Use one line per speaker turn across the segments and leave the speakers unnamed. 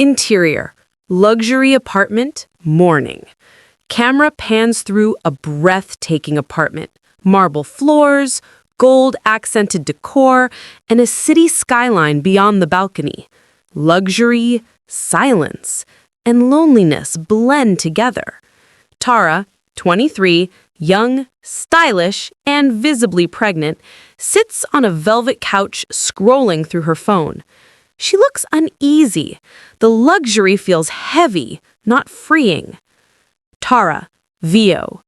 Interior, luxury apartment, morning. Camera pans through a breathtaking apartment. Marble floors, gold-accented decor, and a city skyline beyond the balcony. Luxury, silence, and loneliness blend together. Tara, 23, young, stylish, and visibly pregnant, sits on a velvet couch scrolling through her phone. She looks uneasy. The luxury feels heavy, not freeing. Tara, VO.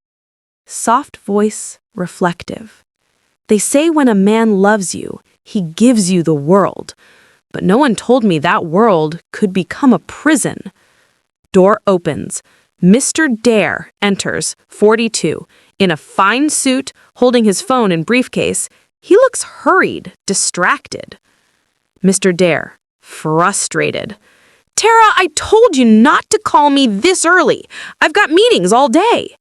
Soft voice, reflective. They say when a man loves you, he gives you the world. But no one told me that world could become a prison. Door opens. Mr. Dare enters, 42, in a fine suit, holding his phone and briefcase. He looks hurried, distracted. Mr. Dare, frustrated. Tara, I told you not to call me this early. I've got meetings all day.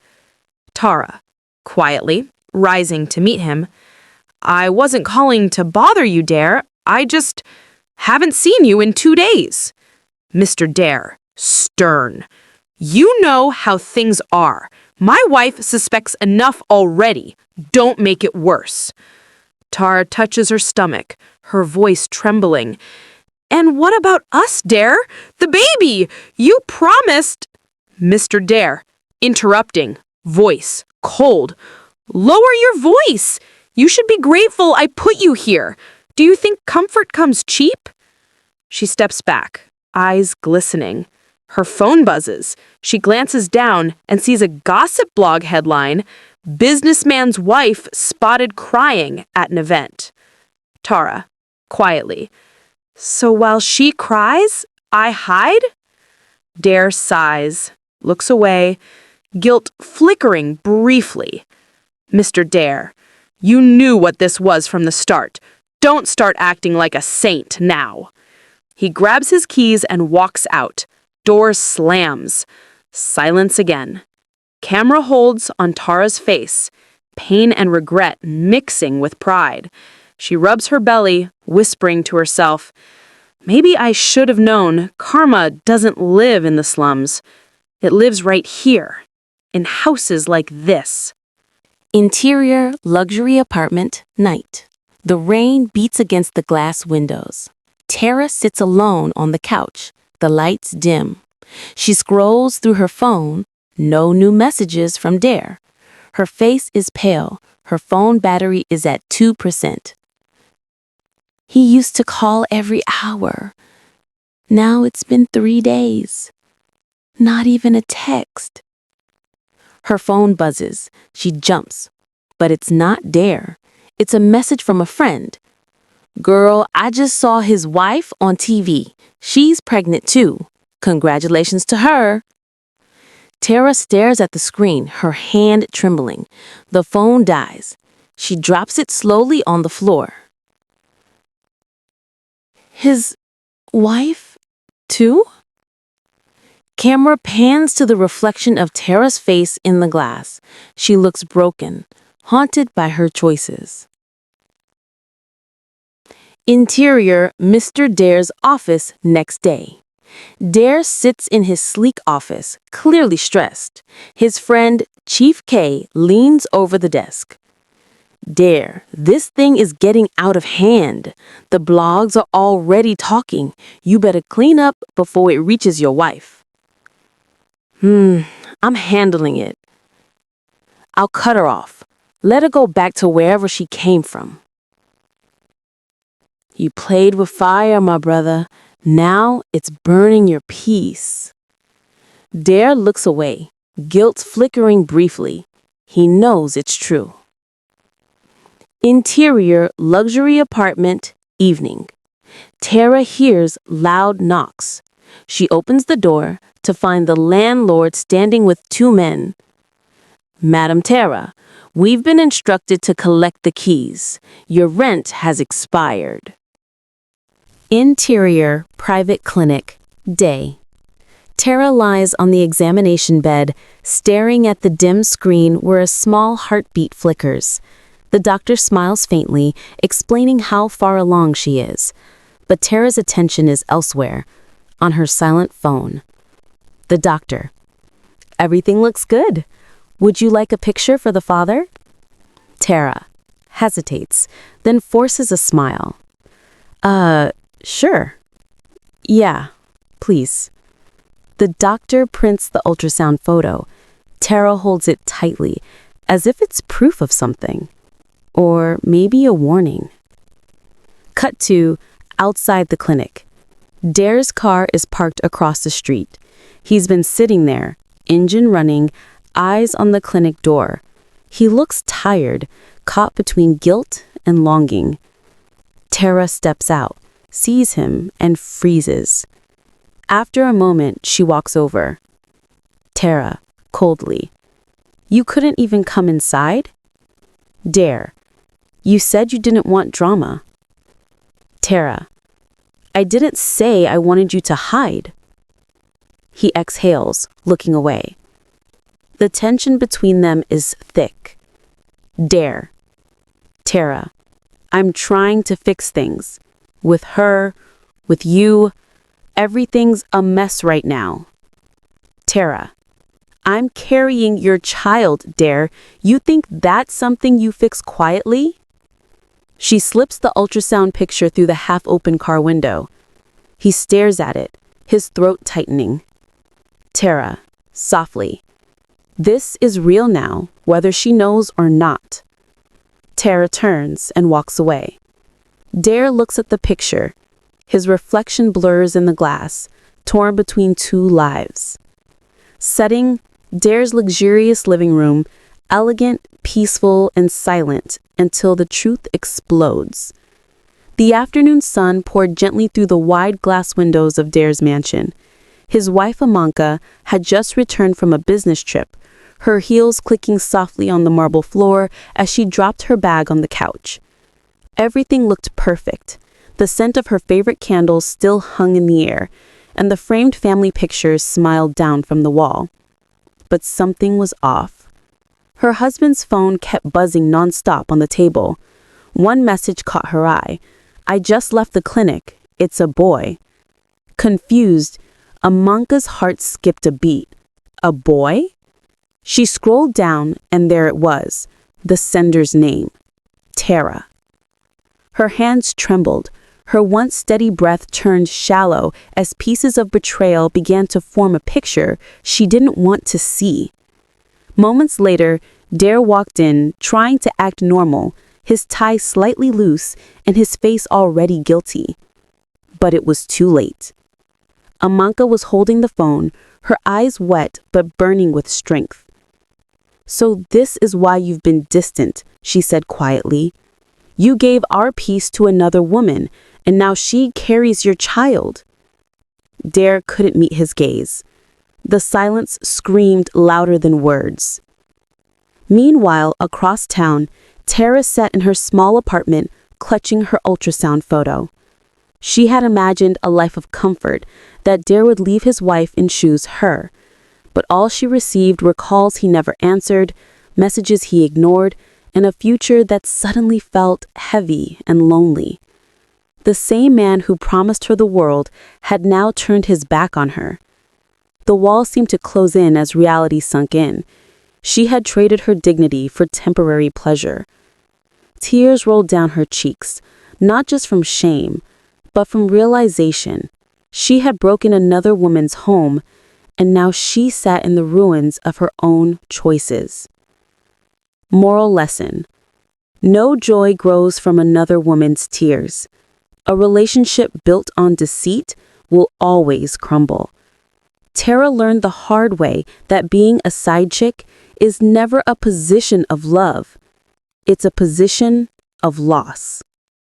Tara, quietly, rising to meet him. I wasn't calling to bother you, Dare. I just haven't seen you in 2 days. Mr. Dare, stern. You know how things are. My wife suspects enough already. Don't make it worse. Tara touches her stomach, her voice trembling. And what about us, Dare? The baby! You promised... Mr. Dare, interrupting, voice, cold. Lower your voice! You should be grateful I put you here. Do you think comfort comes cheap? She steps back, eyes glistening. Her phone buzzes. She glances down and sees a gossip blog headline, Businessman's wife spotted crying at an event. Tara, quietly. So while she cries, I hide? Dare sighs, looks away, guilt flickering briefly. Mr. Dare, you knew what this was from the start. Don't start acting like a saint now. He grabs his keys and walks out. Door slams. Silence again. Camera holds on Tara's face, pain and regret mixing with pride. She rubs her belly, whispering to herself, maybe I should have known karma doesn't live in the slums. It lives right here, in houses like this.
Interior, luxury apartment, night. The rain beats against the glass windows. Tara sits alone on the couch. The lights dim. She scrolls through her phone. No new messages from Dare. Her face is pale. Her phone battery is at 2%. He used to call every hour. Now it's been 3 days. Not even a text. Her phone buzzes. She jumps. But it's not Dare. It's a message from a friend. Girl, I just saw his wife on TV. She's pregnant too. Congratulations to her. Tara stares at the screen, her hand trembling. The phone dies. She drops it slowly on the floor. His wife, too? Camera pans to the reflection of Tara's face in the glass. She looks broken, haunted by her choices. Interior, Mr. Dare's office next day. Dare sits in his sleek office, clearly stressed. His friend, Chief K, leans over the desk. Dare, this thing is getting out of hand. The blogs are already talking. You better clean up before it reaches your wife. I'm handling it. I'll cut her off. Let her go back to wherever she came from. You played with fire, my brother. Now it's burning your peace. Dare looks away, guilt flickering briefly. He knows it's true. Interior, luxury apartment, evening. Tara hears loud knocks. She opens the door to find the landlord standing with 2 men. Madam Tara, we've been instructed to collect the keys. Your rent has expired. Interior, private clinic, day. Tara lies on the examination bed, staring at the dim screen where a small heartbeat flickers. The doctor smiles faintly, explaining how far along she is. But Tara's attention is elsewhere. on her silent phone. The doctor. Everything looks good. Would you like a picture for the father? Tara hesitates, then forces a smile. Sure. Yeah, please. The doctor prints the ultrasound photo. Tara holds it tightly, as if it's proof of something. Or maybe a warning. Cut to outside the clinic. Dare's car is parked across the street. He's been sitting there, engine running, eyes on the clinic door. He looks tired, caught between guilt and longing. Tara steps out, sees him, and freezes. After a moment, she walks over. Tara, coldly. You couldn't even come inside? Dare. You said you didn't want drama. Tara. I didn't say I wanted you to hide. He exhales, looking away. The tension between them is thick. Dare. Tara. I'm trying to fix things. With her, with you. Everything's a mess right now. Tara. I'm carrying your child, Dare. You think that's something you fix quietly? She slips the ultrasound picture through the half-open car window. He stares at it, his throat tightening. Tara, softly. This is real now, whether she knows or not. Tara turns and walks away. Dare looks at the picture. His reflection blurs in the glass, torn between two lives. Setting, Dare's luxurious living room, elegant, peaceful, and silent until the truth explodes. The afternoon sun poured gently through the wide glass windows of Dare's mansion. His wife Amanka had just returned from a business trip, her heels clicking softly on the marble floor as she dropped her bag on the couch. Everything looked perfect. The scent of her favorite candles still hung in the air, and the framed family pictures smiled down from the wall. But something was off. Her husband's phone kept buzzing nonstop on the table. One message caught her eye. I just left the clinic. It's a boy. Confused, Amanka's heart skipped a beat. A boy? She scrolled down, and there it was, the sender's name. Tara. Her hands trembled. Her once steady breath turned shallow as pieces of betrayal began to form a picture she didn't want to see. Moments later, Dare walked in, trying to act normal, his tie slightly loose and his face already guilty. But it was too late. Amanka was holding the phone, her eyes wet but burning with strength. So this is why you've been distant, she said quietly. You gave our peace to another woman, and now she carries your child. Dare couldn't meet his gaze. The silence screamed louder than words. Meanwhile, across town, Tara sat in her small apartment, clutching her ultrasound photo. She had imagined a life of comfort, that Dare would leave his wife and choose her. But all she received were calls he never answered, messages he ignored, and a future that suddenly felt heavy and lonely. The same man who promised her the world had now turned his back on her. The wall seemed to close in as reality sunk in. She had traded her dignity for temporary pleasure. Tears rolled down her cheeks, not just from shame, but from realization. She had broken another woman's home, and now she sat in the ruins of her own choices. Moral lesson. No joy grows from another woman's tears. A relationship built on deceit will always crumble. Tara learned the hard way that being a side chick is never a position of love. It's a position of loss.